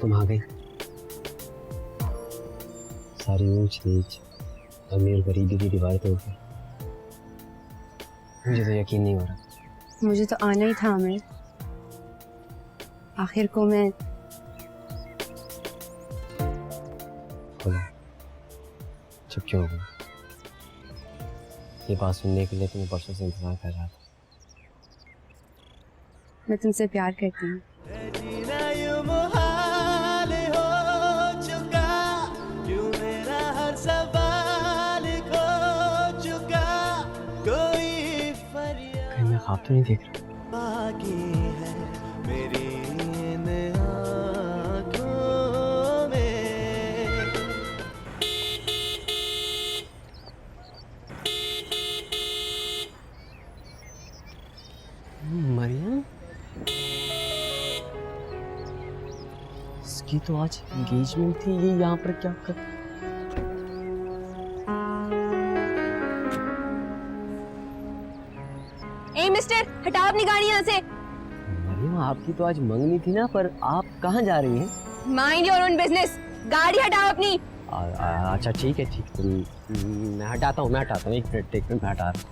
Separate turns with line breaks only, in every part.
तुम आ गई। सारी ऊंच नीच अमीर और गरीबी की दीवार तोड़ के। मुझे तो यकीन नहीं हो रहा।
मुझे तो आना ही था आमिर। आखिर को मैं
बोलो, चुप क्यों हो गई? ये बात सुनने के लिए तुम्हें परसों से इंतजार कर रहा था।
मैं तुमसे प्यार करती हूँ।
कहीं मैं ख्वाब तो नहीं देख रहा? मरियम, इसकी तो आज एंगेजमेंट थी। ये यहाँ पर क्या कर?
ए मिस्टर, हटाओ अपनी गाड़ी यहाँ से।
मरियम, आपकी तो आज मंगनी थी ना, पर आप कहाँ जा रही हैं?
Mind your own business. गाड़ी हटाओ अपनी।
अच्छा ठीक है, ठीक। मैं हटाता हूँ, एक मिनट मैं हटा रहा हूँ।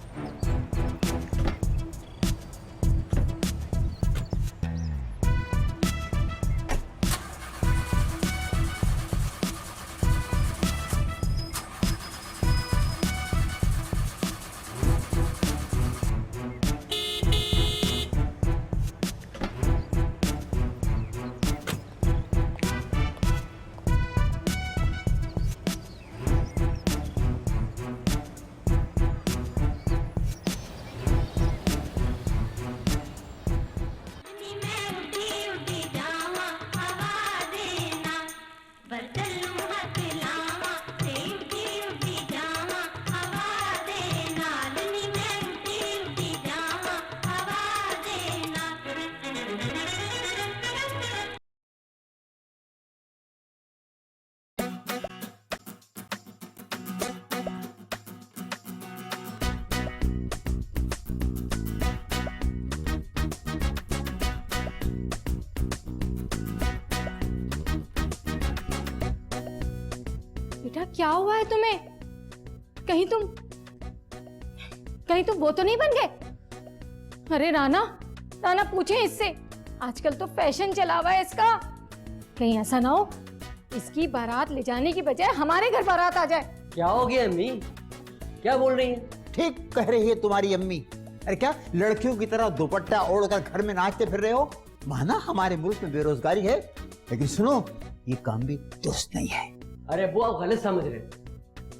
बेटा क्या हुआ है तुम्हें? कहीं तुम वो तो नहीं बन गए? अरे राना, राना पूछे इससे। आजकल तो फैशन चला हुआ है इसका। कहीं ऐसा ना हो इसकी बारात ले जाने की बजाय हमारे घर बारात आ जाए।
क्या हो गया अम्मी? क्या बोल रही हैं?
ठीक कह रही है तुम्हारी अम्मी। अरे क्या लड़कियों की तरह दुपट्टा ओढ़कर घर में नाचते फिर रहे हो? माना हमारे मुल्क में बेरोजगारी है, लेकिन सुनो ये काम भी दुरुस्त नहीं है।
अरे वो आप गलत समझ रहे हो।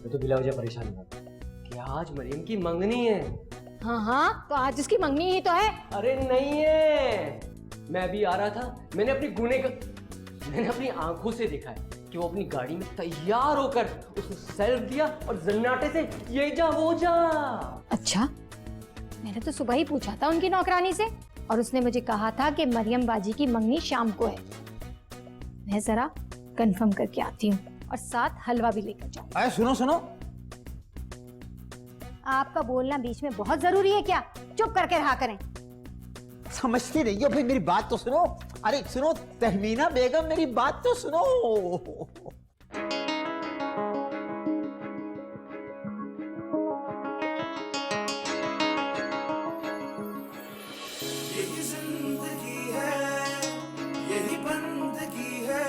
मैं तो बिला वजह परेशान हुआ कि आज मरियम की मंगनी है।
हाँ हाँ, तो आज इसकी मंगनी ही तो है।
अरे नहीं है, मैं भी आ रहा था। मैंने अपनी आंखों से देखा है कि वो अपनी गाड़ी में तैयार होकर उसने सेल्फ दिया और जन्नाटे से ये जा वो जा।
अच्छा, मैंने तो सुबह ही पूछा था उनकी नौकरानी से और उसने मुझे कहा था कि मरियम बाजी की मंगनी शाम को है। मैं जरा कंफर्म करके आती हूँ और साथ हलवा भी लेकर जाऊँ।
अरे सुनो सुनो,
आपका बोलना बीच में बहुत जरूरी है क्या? चुप करके रहा करें।
समझती नहीं हो? भाई मेरी बात तो सुनो। अरे सुनो तहमीना बेगम, मेरी बात तो सुनो।
यही जिंदगी है, यही बंदगी है,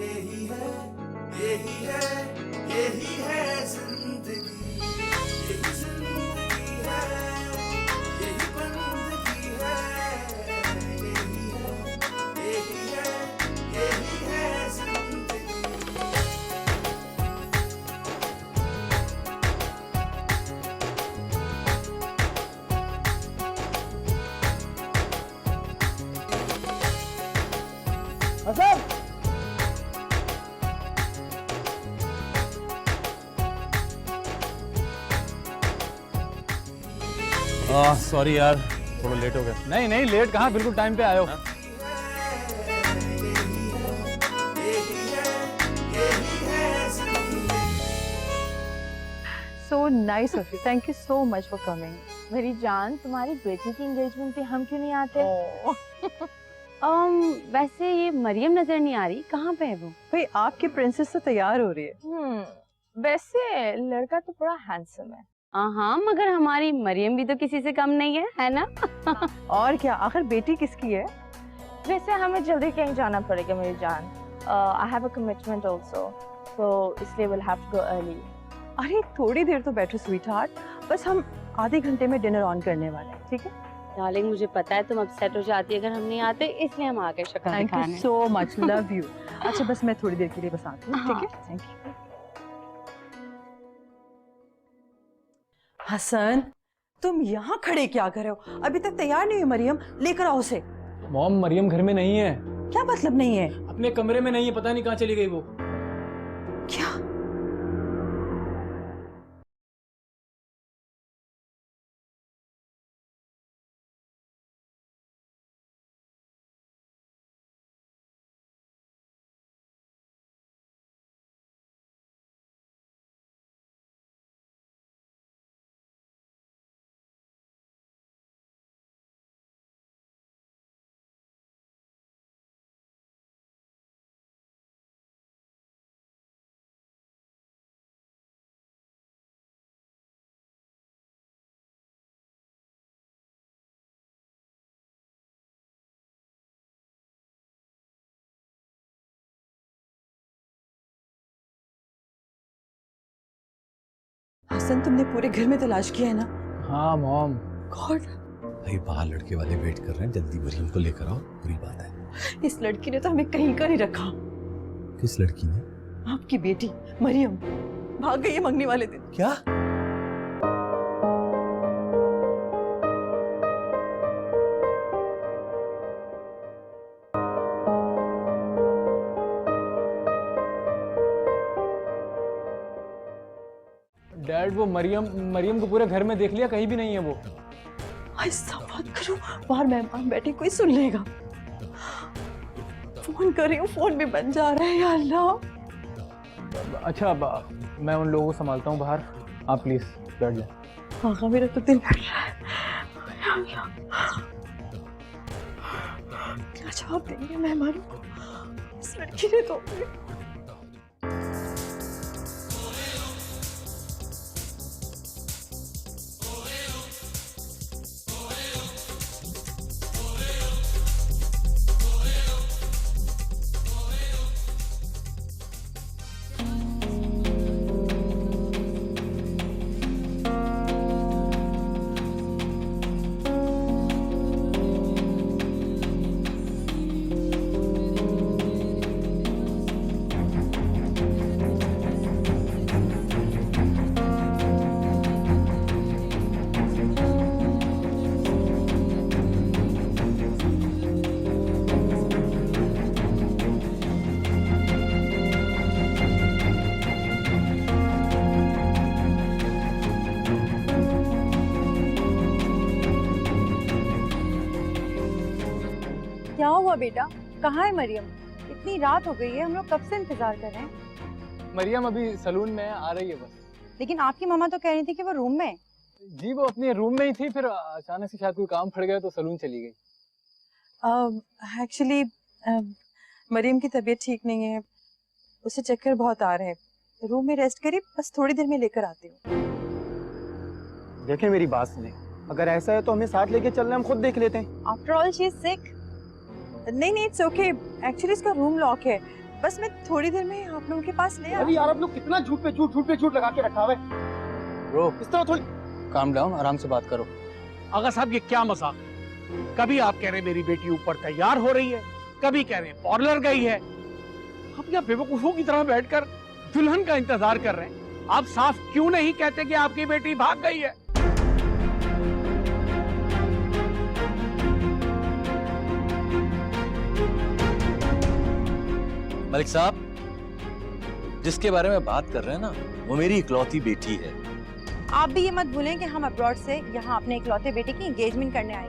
यही है, यही है, यही है जिंदगी। यही जिंदगी है, यही बंदगी है, यही है, यही है, यही है जिंदगी।
असम
सॉरी यार, थोड़ा लेट हो गया। नहीं नहीं, लेट कहाँ, बिल्कुल टाइम पे आए हो।
So nice of you. Thank you so much for coming. मेरी जान, तुम्हारी बेटी की एंगेजमेंट पे हम क्यों नहीं आते?
वैसे ये मरियम नजर नहीं आ रही, कहाँ पे है वो?
भाई आपकी प्रिंसेस तो तैयार हो रही है।
वैसे लड़का तो बड़ा हैंडसम है।
हाँ, मगर हमारी मरियम भी तो किसी से कम नहीं है ना?
और क्या, आखिर बेटी किसकी है?
वैसे हमें जल्दी कहीं जाना पड़ेगा मेरी जान। I have a commitment also, तो इसलिए will have to go early.
अरे थोड़ी देर तो बैठो स्वीट हार्ट, बस हम आधे घंटे में डिनर ऑन करने वाले हैं, ठीक है?
डार्लिंग मुझे पता है तुम अपसेट हो जाती है अगर हम नहीं आते, इसलिए हम आके शक्ल
थैंक यू
दिखाने।
So much, love you. अच्छा बस मैं थोड़ी देर के लिए बस आती हूँ, ठीक है? Thank you. हसन, तुम यहाँ खड़े क्या कर रहे हो? अभी तक तैयार नहीं हुई मरियम, लेकर आओ उसे।
मॉम, मरियम घर में नहीं है।
क्या मतलब नहीं है?
अपने कमरे में नहीं है, पता नहीं कहाँ चली गई वो।
क्या? हसन, तुमने पूरे घर में तलाश किया है ना?
हाँ मॉम।
गॉड,
भाई बाहर लड़के वाले वेट कर रहे हैं, जल्दी मरियम को लेकर आओ, बुरी बात है।
इस लड़की ने तो हमें कहीं का नहीं रखा।
किस लड़की ने?
आपकी बेटी मरियम भाग गई है मंगनी वाले दिन।
क्या?
डैड, वो मरियम को पूरे घर में देख लिया, कहीं भी नहीं है वो।
ऐसा मत करो, बाहर मेहमान बैठे, कोई सुन लेगा। फोन कर रही हूँ, फोन भी बन जा रहा है, या अल्लाह।
अच्छा, मैं उन लोगों को संभालता हूँ बाहर, आप प्लीज बैठ जाए।
हाँ, मेरा तो दिल बैठ रहा है। या अल्लाह, क्या जवाब देंगे मेहमानों को? इस लड़की ने तो क्या हुआ बेटा? कहाँ है मरियम? इतनी रात हो गई है, हम लोग कब से इंतजार कर रहे हैं।
मरियम अभी सलून में आ रही है बस।
लेकिन आपकी मम्मा तो कह रही थी कि वो रूम में है।
जी, वो अपने रूम में ही थी, फिर अचानक से शायद कोई काम पड़ गया तो सलून चली गई।
एक्चुअली मरियम की तबीयत ठीक नहीं है, उसे चक्कर बहुत आ रहे हैं। रूम में रेस्ट करी, बस थोड़ी देर में लेकर आती हूँ।
देखें मेरी बात सुने, अगर ऐसा है तो हमें साथ लेके चल रहे, हम खुद देख लेते हैं।
After all she is sick. नहीं, इट्स ओके। एक्चुअली इसका रूम लॉक है, बस मैं थोड़ी देर में आप लोगों के पास ले
अरे यार, आप लोग कितना झूठ पे झूठ लगा के रखा हुआ है।
ब्रो,
इस तरह थोड़ी।
काम डाउन, आराम से बात करो।
आगा साहब, ये क्या मजाक है? कभी आप कह रहे मेरी बेटी ऊपर तैयार हो रही है, कभी कह रहे पार्लर गई है। आप यहाँ बेवकूफों की तरह बैठकर दुल्हन का इंतजार कर रहे हैं। आप साफ क्यों नहीं कहते कि आपकी बेटी भाग गई है?
मलिक साहब, जिसके बारे में बात कर रहे हैं ना, वो मेरी इकलौती बेटी है।
आप भी ये मत भूलें कि हम अब्रॉड से यहाँ अपने इकलौते बेटे की एंगेजमेंट करने आए,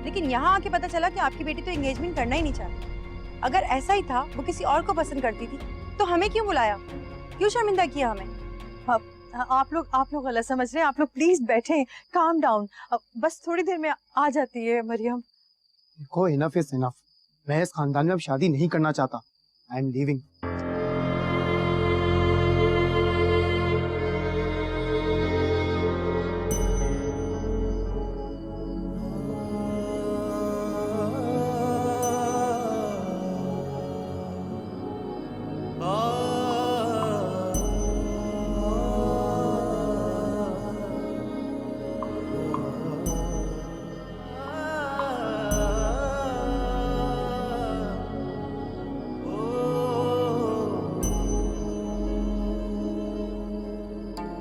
लेकिन यहाँ आके पता चला कि आपकी बेटी तो एंगेजमेंट करना ही नहीं चाहती। अगर ऐसा ही था, वो किसी और को पसंद करती थी, तो हमें क्यों बुलाया, क्यों शर्मिंदा किया हमें? आप लोग गलत समझ रहे हैं। आप लोग प्लीज बैठें, काम डाउन। बस थोड़ी देर में आ जाती है मरियम।
देखो, इनफ इज इनफ। मैं इस खानदान में अब शादी नहीं करना चाहता। I am leaving.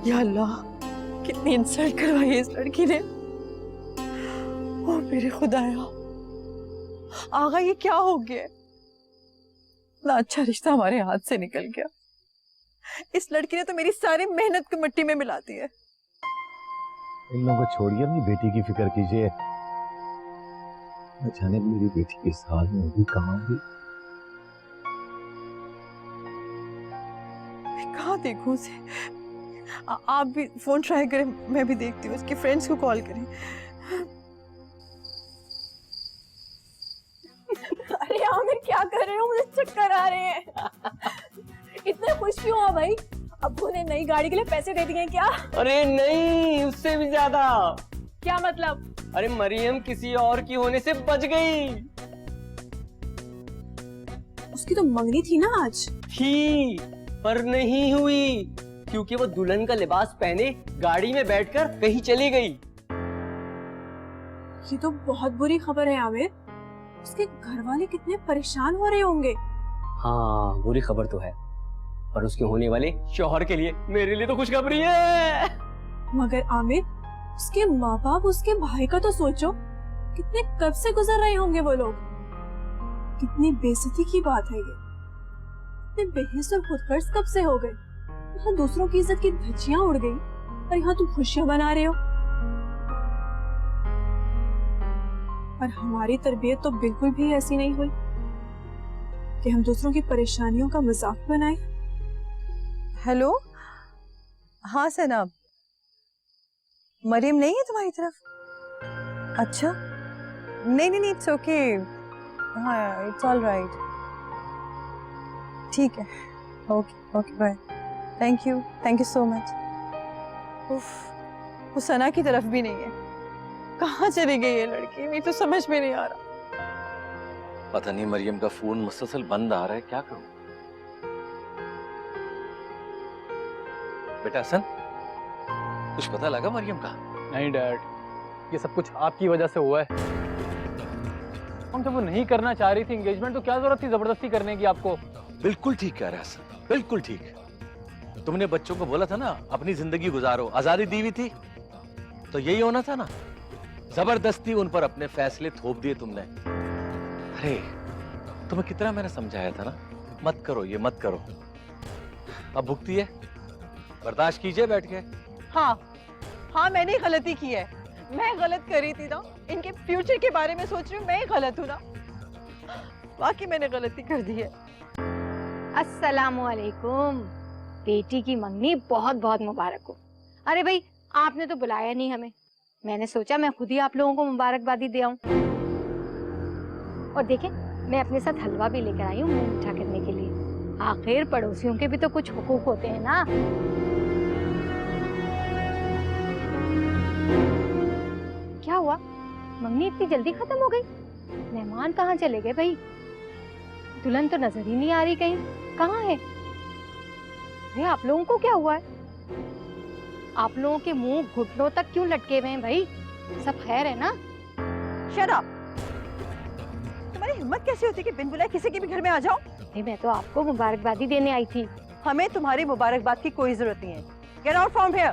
या अल्लाह, कितनी इंसल्ट करवाई है इस लड़की ने। ओ मेरे खुदाया, आगा ये क्या हो गया? इतना अच्छा रिश्ता हमारे हाथ से निकल गया। इस लड़की ने तो मेरी सारी मेहनत को मिट्टी में मिला दी है।
इन लोगों को छोड़िए, अपनी बेटी की फिक्र कीजिए। न जाने मेरी बेटी किस हाल में होगी, कहाँ होगी।
मैं कहाँ देखूं उसे? आप भी फोन ट्राई करें, मैं भी देखती हूँ। उसके फ्रेंड्स को कॉल करें।
अरे आमिर क्या कर रहे हो? मुझे चक्कर आ रहे हैं। इतने खुश क्यों हो भाई? अब्बू ने नई गाड़ी के लिए पैसे दे दिए क्या?
अरे नहीं, उससे भी ज्यादा।
क्या मतलब?
अरे मरियम किसी और की होने से बच गई।
उसकी तो मंगनी थी ना आज।
थी, पर नहीं हुई, क्योंकि वो दुल्हन का लिबास पहने गाड़ी में बैठकर कहीं चली गई।
ये तो बहुत बुरी खबर है आमिर। उसके घर वाले कितने परेशान हो रहे होंगे।
हाँ, बुरी खबर तो है, पर उसके होने वाले शौहर के लिए, मेरे लिए तो खुशखबरी है।
मगर आमिर, उसके माँ बाप, उसके भाई का तो सोचो। कितने कब से गुजर रहे होंगे वो लोग। कितनी बेइज्जती की बात है ये। इतने बेहिस और खुदगर्ज कब से हो गए। यहाँ दूसरों की इज्जत की धज्जियां उड़ गई और यहाँ तुम खुशियां मना रहे हो। और हमारी तरबियत तो बिल्कुल भी ऐसी नहीं हुई कि हम दूसरों की परेशानियों का मजाक बनाएं। हेलो, हाँ सनाब, मरियम नहीं है तुम्हारी तरफ? अच्छा, नहीं नहीं नहीं, इट्स ओके। हाँ, इट्स ऑल राइट। ठीक है, okay okay, bye. Thank you so much. उफ, वो सना की तरफ भी नहीं है। कहाँ चली गई ये लड़की? मेरी तो समझ में नहीं आ रहा।
पता नहीं, मरियम का फोन मुसलसल बंद आ रहा है, क्या करूं? बेटा हसन, कुछ पता लगा मरियम का?
नहीं डैड, ये सब कुछ आपकी वजह से हुआ है। हम जब वो नहीं करना चाह रही थी एंगेजमेंट, तो क्या जरूरत थी जबरदस्ती करने की आपको?
बिल्कुल ठीक कह रहा है हसन, बिल्कुल ठीक। तुमने बच्चों को बोला था ना, अपनी जिंदगी गुजारो, आजादी दी हुई थी, तो यही होना था ना। जबरदस्ती उन पर अपने फैसले थोप दिए तुमने। अरे तुम्हें कितना मैंने समझाया था ना, मत करो ये, मत करो। अब भुगती है, बर्दाश्त कीजिए बैठ के।
हाँ हाँ, मैंने गलती की है। मैं गलत कर रही थी ना, इनके फ्यूचर के बारे में सोच रही हूँ। मैं ही गलत हूँ ना, वाकई मैंने गलती कर दी है।
अस्सलामुअलैकुम। बेटी की मंगनी बहुत बहुत मुबारक हो। अरे भाई, आपने तो बुलाया नहीं हमें। मैंने सोचा मैं खुद ही आप लोगों को मुबारकबादी दे आऊं। और देखें, मैं अपने साथ हलवा भी लेकर आई हूँ मुंह मीठा करने के लिए। आखिर पड़ोसियों के भी तो कुछ हुकूक होते हैं ना। क्या हुआ? मंगनी इतनी जल्दी खत्म हो गई? मेहमान कहाँ चले गए भाई? दुल्हन तो नजर ही नहीं आ रही कहीं। कहाँ है? अरे आप लोगों को क्या हुआ है? आप लोगों के मुंह घुटनों तक क्यों लटके हुए हैं भाई? सब खैर है ना?
Shut up. तुम्हारी हिम्मत कैसी होती है कि बिन बुलाए किसी के भी घर में आ जाओ?
नहीं, मैं तो आपको मुबारकबादी देने आई थी।
हमें तुम्हारी मुबारकबाद की कोई जरूरत नहीं है। Get out from here.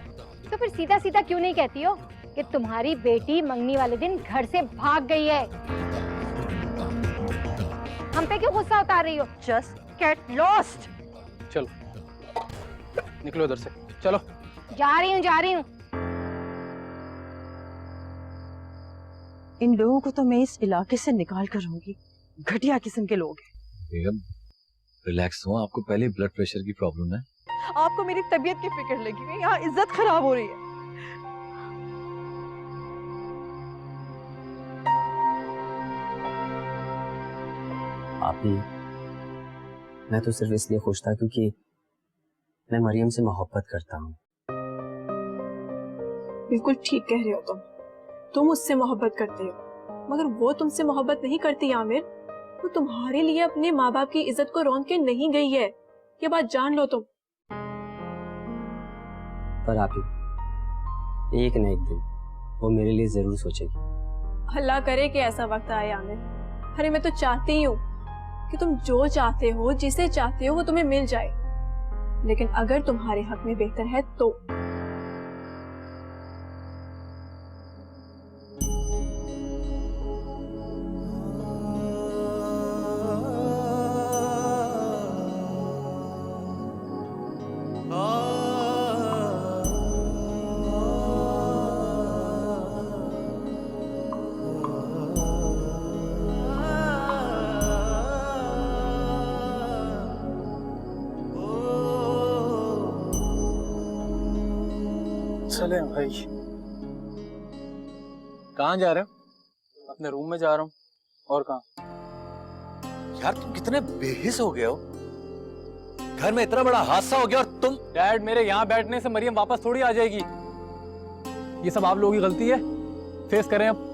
तो फिर सीधा सीधा क्यों नहीं कहती हो कि तुम्हारी बेटी मंगनी वाले दिन घर से भाग गई है? हम पे क्यों गुस्सा उतार रही हो?
Just get lost.
चलो निकलो इधर से, चलो।
जा रही हूँ।
इन लोगों को तो मैं इस इलाके से निकाल कर रहूंगी। घटिया किस्म के लोग हैं।
बेगम रिलैक्स हो, आपको पहले ब्लड प्रेशर की प्रॉब्लम है।
आपको मेरी तबीयत की फिक्र लगी हुई। यहाँ इज्जत खराब हो रही है।
आप ही, मैं तो सिर्फ इसलिए खुश था क्योंकि मैं मरियम से मोहब्बत करता हूँ।
बिल्कुल ठीक कह रहे हो तुम उससे मोहब्बत करते हो, मगर वो तुमसे मोहब्बत नहीं करती आमिर। वो तुम्हारे लिए अपने माँ बाप की इज्जत को रौंद के नहीं गई है, ये बात जान लो तुम।
पर आप ही, एक न एक दिन वो मेरे लिए जरूर सोचेगी।
अल्लाह करे कि ऐसा वक्त आए आमिर। अरे मैं तो चाहती ही हूँ कि तुम जो चाहते हो, जिसे चाहते हो, वो तुम्हें मिल जाए, लेकिन अगर तुम्हारे हक में बेहतर है तो।
चले भाई।
कहाँ जा रहे हो? अपने रूम में जा रहा हूँ। और कहाँ?
यार तुम कितने बेहिस हो गए हो। घर में इतना बड़ा हादसा हो गया और तुम।
डैड, मेरे यहाँ बैठने से मरियम वापस थोड़ी आ जाएगी। ये सब आप लोगों की गलती है। फेस करें अब।